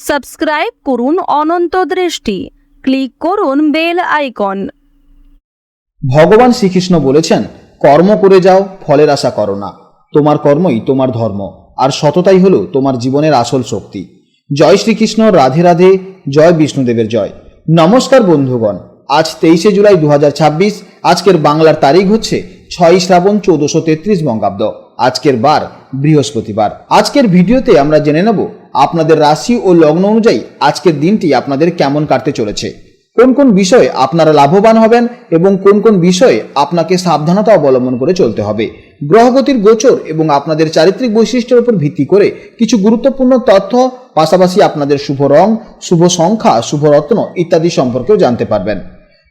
Subscribe করুন অনন্ত দৃষ্টি, click করুন বেল আইকন। ভগবান শ্রীকৃষ্ণ বলেছেন, কর্ম করে যাও, ফলের আশা করো না। তোমার কর্মই তোমার ধর্ম, আর সততাই হলো তোমার জীবনের আসল শক্তি। জয় শ্রীকৃষ্ণ, রাধে রাধে, জয় বিষ্ণুদেবের জয়। নমস্কার বন্ধুগণ, আজ 23শে জুলাই 2026। আজকের বাংলার তারিখ হচ্ছে 6ই শ্রাবণ 1433 বঙ্গাব্দ। আজকের বার বৃহস্পতিবার। আজকের ভিডিওতে আমরা জেনে নেব আপনাদের রাশি ও লগ্ন অনুযায়ী আজকের দিনটি আপনাদের কেমন কাটতে চলেছে, কোন কোন বিষয়ে আপনারা লাভবান হবেন এবং কোন কোন বিষয়ে আপনাকে সাবধানতা অবলম্বন করে চলতে হবে। গ্রহগতির গোচর এবং আপনাদের চারিত্রিক বৈশিষ্ট্যের উপর ভিত্তি করে কিছু গুরুত্বপূর্ণ তথ্য, পাশাপাশি আপনাদের শুভ রং, শুভ সংখ্যা, শুভ রত্ন ইত্যাদি সম্পর্কেও জানতে পারবেন।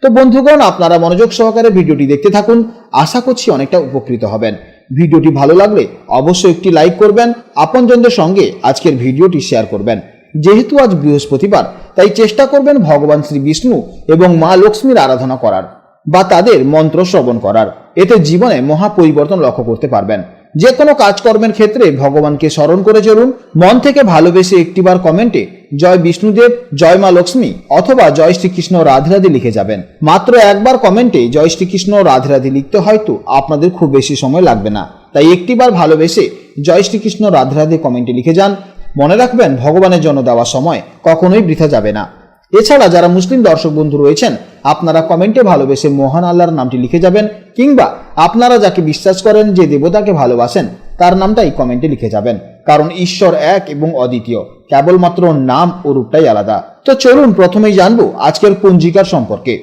তো বন্ধুগণ, আপনারা মনোযোগ সহকারে ভিডিওটি দেখতে থাকুন, আশা করছি অনেকটা উপকৃত হবেন। ভিডিওটি ভালো লাগলে অবশ্যই একটি লাইক করবেন, আপনজনদের সঙ্গে আজকের ভিডিওটি শেয়ার করবেন। যেহেতু আজ বৃহস্পতিবার, তাই চেষ্টা করবেন ভগবান শ্রী বিষ্ণু এবং মা লক্ষ্মীর আরাধনা করার বা তাদের মন্ত্র শ্রবণ করার। এতে জীবনে মহা পরিবর্তন লক্ষ্য করতে পারবেন। যে কোনো কাজকর্মের ক্ষেত্রে ভগবানকে স্মরণ করে চলুন। মন থেকে ভালোবেসে একটিবার কমেন্টে জয় বিষ্ণুদেব, জয় মা লক্ষ্মী অথবা জয় শ্রীকৃষ্ণ রাধে রাধে লিখে যাবেন। মাত্র একবার কমেন্টে জয় শ্রীকৃষ্ণ রাধে রাধে লিখতে হয়তো আপনাদের খুব বেশি সময় লাগবে না, তাই একটিবার ভালোবেসে জয় শ্রীকৃষ্ণ রাধে রাধে কমেন্টে লিখে যান। মনে রাখবেন, ভগবানের জন্য দেওয়া সময় কখনোই বৃথা যাবে না। এছাড়া যারা মুসলিম দর্শক বন্ধু রয়েছেন, আপনারা কমেন্টে ভালোবেসে মহান আল্লাহর নামটি লিখে যাবেন, কিংবা আপনারা যাকে বিশ্বাস করেন, যে দেবতাকে ভালোবাসেন, তার নামটাই কমেন্টে লিখে যাবেন। কারণ ঈশ্বর এক এবং অদ্বিতীয়, কেবলমাত্র নাম ও রূপটাই আলাদা। তো চলুন প্রথমেই জানবো আজকের পঞ্জিকার সম্পর্কে।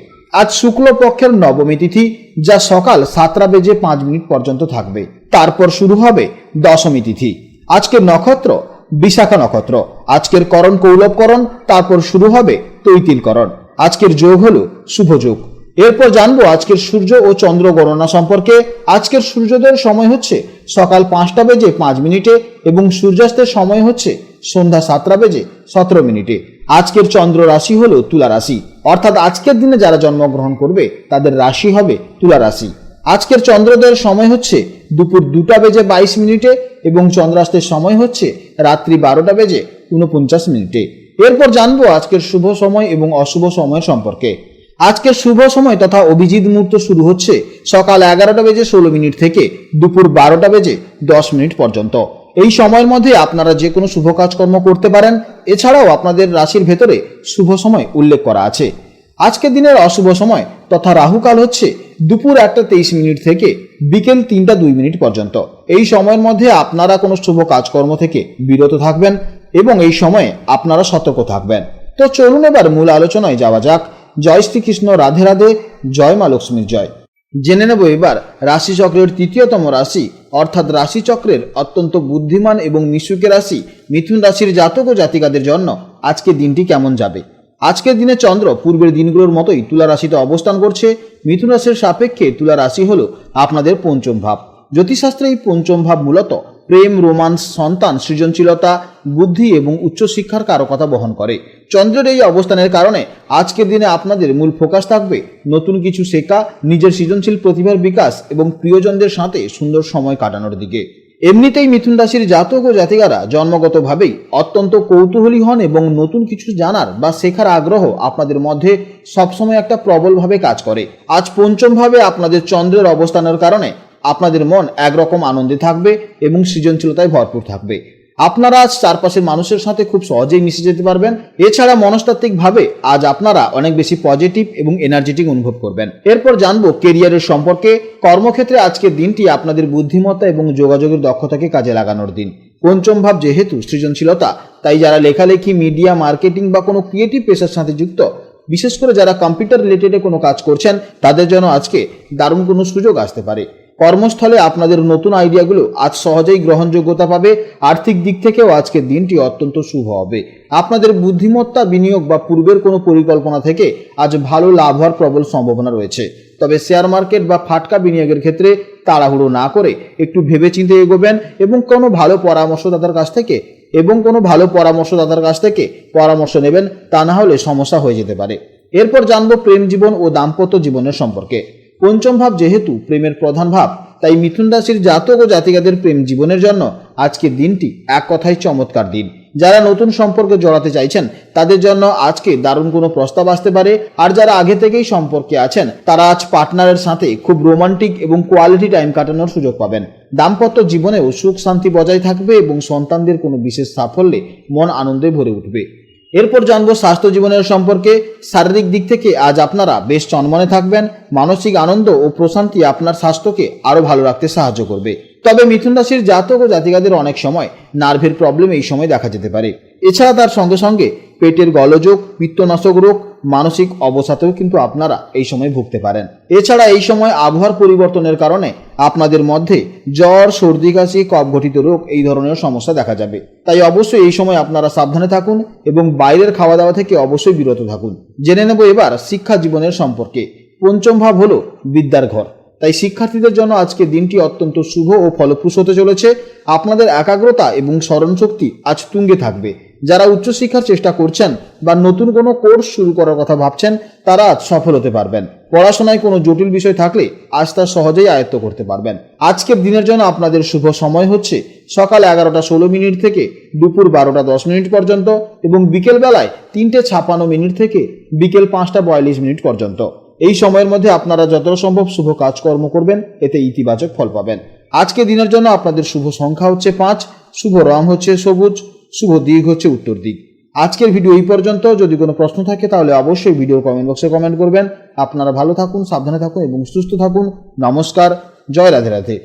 আজ শুক্লপক্ষের নবমী তিথি, যা সকাল 7:05 পর্যন্ত থাকবে। তারপর শুরু হবে দশমী তিথি। আজকের নক্ষত্র বিশাখা নক্ষত্র। আজকের করণ কৌলভকরণ, তারপর শুরু হবে তৈতিলকরণ। আজকের যোগ হলো শুভ যোগ। এরপর জানবো আজকের সূর্য ও চন্দ্র গণনা সম্পর্কে। আজকের সূর্যোদয়ের সময় হচ্ছে সকাল 5:05 এবং সূর্যাস্তের সময় হচ্ছে সন্ধ্যা 7:17। আজকের চন্দ্র রাশি হলো তুলা রাশি, অর্থাৎ আজকের দিনে যারা জন্মগ্রহণ করবে তাদের রাশি হবে তুলা রাশি। আজকের চন্দ্রোদয়ের সময় হচ্ছে দুপুর 2:22 এবং চন্দ্রাস্তের সময় হচ্ছে রাত্রি 12:49। এরপর জানবো আজকের শুভ সময় এবং অশুভ সময় সম্পর্কে। আজকের শুভ সময় তথা অভিজিৎ মুহূর্ত শুরু হচ্ছে সকাল 11:16 থেকে দুপুর 12:10 পর্যন্ত। এই সময়ের মধ্যে আপনারা যে কোনো শুভ কাজকর্ম করতে পারেন। এছাড়াও আপনাদের রাশির ভেতরে শুভ সময় উল্লেখ করা আছে। আজকের দিনের অশুভ সময় তথা রাহুকাল হচ্ছে দুপুর 1:23 থেকে বিকেল 3:02 পর্যন্ত। এই সময়ের মধ্যে আপনারা কোনো শুভ কাজকর্ম থেকে বিরত থাকবেন এবং এই সময়ে আপনারা সতর্ক থাকবেন। তো চলুন এবার মূল আলোচনায় যাওয়া যাক। জয় শ্রীকৃষ্ণ, রাধে রাধে, জয় মা লক্ষ্মীর জয়। জেনে নেব এবার রাশিচক্রের তৃতীয়তম রাশি, অর্থাৎ রাশিচক্রের অত্যন্ত বুদ্ধিমান এবং মিশুকে রাশি মিথুন রাশির জাতক ও জাতিকাদের জন্য আজকের দিনটি কেমন যাবে। আজকের দিনে চন্দ্র পূর্বের দিনগুলোর মতোই তুলা রাশিতে অবস্থান করছে। মিথুন রাশির সাপেক্ষে তুলা রাশি হলো আপনাদের পঞ্চম ভাব। জ্যোতিষশাস্ত্রে এই পঞ্চম ভাব মূলত প্রেম, রোমান্স, সন্তান, সৃজনশীলতা, বুদ্ধি এবং উচ্চশিক্ষার কারকতা বহন করে। চন্দ্রের এই অবস্থানের কারণে আজকের দিনে আপনাদের মূল ফোকাস থাকবে নতুন কিছু শেখা, নিজের সৃজনশীল প্রতিভার বিকাশ এবং প্রিয়জনদের সাথে সুন্দর সময় কাটানোর দিকে। এমনিতেই মিথুন রাশির জাতক ও জাতিকারা জন্মগতভাবেই অত্যন্ত কৌতূহলী হন এবং নতুন কিছু জানার বা শেখার আগ্রহ আপনাদের মধ্যে সবসময় একটা প্রবলভাবে কাজ করে। আজ পঞ্চম ভাবে আপনাদের চন্দ্রের অবস্থানের কারণে আপনাদের মন একরকম আনন্দে থাকবে এবং সৃজনশীলতায় ভরপুর থাকবে। আপনারা আজ চারপাশের মানুষের সাথে খুব সহজেই মিশে যেতে পারবেন। এছাড়া মনস্তাত্ত্বিকভাবে আজ আপনারা অনেক বেশি পজিটিভ এবং এনার্জেটিক অনুভব করবেন। এরপর জানবো কেরিয়ারের সম্পর্কে। কর্মক্ষেত্রে আজকের দিনটি আপনাদের বুদ্ধিমত্তা এবং যোগাযোগের দক্ষতাকে কাজে লাগানোর দিন। পঞ্চম ভাব যেহেতু সৃজনশীলতা, তাই যারা লেখালেখি, মিডিয়া, মার্কেটিং বা কোনো ক্রিয়েটিভ পেশার সাথে যুক্ত, বিশেষ করে যারা কম্পিউটার রিলেটেডে কোনো কাজ করছেন, তাদের জন্য আজকে দারুণ কোনো সুযোগ আসতে পারে। কর্মস্থলে আপনাদের নতুন আইডিয়াগুলো আজ সহজেই গ্রহণযোগ্যতা পাবে। আর্থিক দিক থেকেও আজকের দিনটি অত্যন্ত শুভ হবে। আপনাদের বুদ্ধিমত্তা, বিনিয়োগ বা পূর্বের কোনো পরিকল্পনা থেকে আজ ভালো লাভ হওয়ার প্রবল সম্ভাবনা রয়েছে। তবে শেয়ার মার্কেট বা ফাটকা বিনিয়োগের ক্ষেত্রে তাড়াহুড়ো না করে একটু ভেবেচিন্তে এগোবেন এবং কোনো ভালো পরামর্শদাতার কাছ থেকে পরামর্শ নেবেন, তা না হলে সমস্যা হয়ে যেতে পারে। এরপর জানবো প্রেম জীবন ও দাম্পত্য জীবনের সম্পর্কে। পঞ্চম ভাব যেহেতু প্রেমের প্রধান ভাব, তাই মিথুন রাশির জাতক ও জাতিকাদের প্রেম জীবনের জন্য আজকের দিনটি এক কথায় চমৎকার দিন। যারা নতুন সম্পর্কে জড়াতে চাইছেন তাদের জন্য আজকে দারুণ কোনো প্রস্তাব আসতে পারে। আর যারা আগে থেকেই সম্পর্কে আছেন তারা আজ পার্টনারের সাথে খুব রোমান্টিক এবং কোয়ালিটি টাইম কাটানোর সুযোগ পাবেন। দাম্পত্য জীবনেও সুখ শান্তি বজায় থাকবে এবং সন্তানদের কোনো বিশেষ সাফল্যে মন আনন্দে ভরে উঠবে। এরপর জানবো স্বাস্থ্য জীবনের সম্পর্কে। শারীরিক দিক থেকে আজ আপনারা বেশ চনমনে থাকবেন। মানসিক আনন্দ ও প্রশান্তি আপনার স্বাস্থ্যকে আরো ভালো রাখতে সাহায্য করবে। তবে মিথুন রাশির জাতক ও জাতিকাদের অনেক সময় নার্ভের প্রবলেম এই সময় দেখা যেতে পারে। এছাড়া তার সঙ্গে সঙ্গে পেটের গলযোগ, পিত্তনাশক রোগ, মানসিক অবসাদেও কিন্তু আপনারা এই সময় ভুগতে পারেন। এছাড়া এই সময় আবহাওয়ার পরিবর্তনের কারণে আপনাদের মধ্যে জ্বর, সর্দি, কাশি, কফঘটিত রোগ এই ধরনের সমস্যা দেখা যাবে। তাই অবশ্যই এই সময় আপনারা সাবধানে থাকুন এবং বাইরের খাওয়া দাওয়া থেকে অবশ্যই বিরত থাকুন। জেনে নেব এবার শিক্ষা জীবনের সম্পর্কে। পঞ্চম ভাব হলো বিদ্যার ঘর। তাই শিক্ষার্থীদের জন্য আজকে দিনটি অত্যন্ত শুভ ও ফলপ্রসূ হতে চলেছে। আপনাদের একাগ্রতা এবং স্মরণশক্তি আজ তুঙ্গে থাকবে। যারা উচ্চশিক্ষার চেষ্টা করছেন বা নতুন কোনো কোর্স শুরু করার কথা ভাবছেন তারা আজ সফল হতে পারবেন। পড়াশোনায় কোনো জটিল বিষয় থাকলে আজ তা সহজেই আয়ত্ত করতে পারবেন। আজকের দিনের জন্য আপনাদের শুভ সময় হচ্ছে সকাল 11:16 থেকে দুপুর 12:10 পর্যন্ত এবং বিকেল বেলায় 3:56 থেকে বিকেল 5:42 পর্যন্ত। এই সময়ের মধ্যে আপনারা যতটা সম্ভব শুভ কাজকর্ম করবেন, এতে ইতিবাচক ফল পাবেন। আজকে দিনের জন্য আপনাদের শুভ সংখ্যা হচ্ছে 5, শুভ রং হচ্ছে সবুজ, শুভ দিক হচ্ছে উত্তর দিক। আজকের ভিডিও এই পর্যন্ত। যদি কোনো প্রশ্ন থাকে তাহলে অবশ্যই ভিডিওর কমেন্ট বক্সে কমেন্ট করবেন। আপনারা ভালো থাকুন, সাবধানে থাকুন এবং সুস্থ থাকুন। নমস্কার, জয় রাধে রাধে।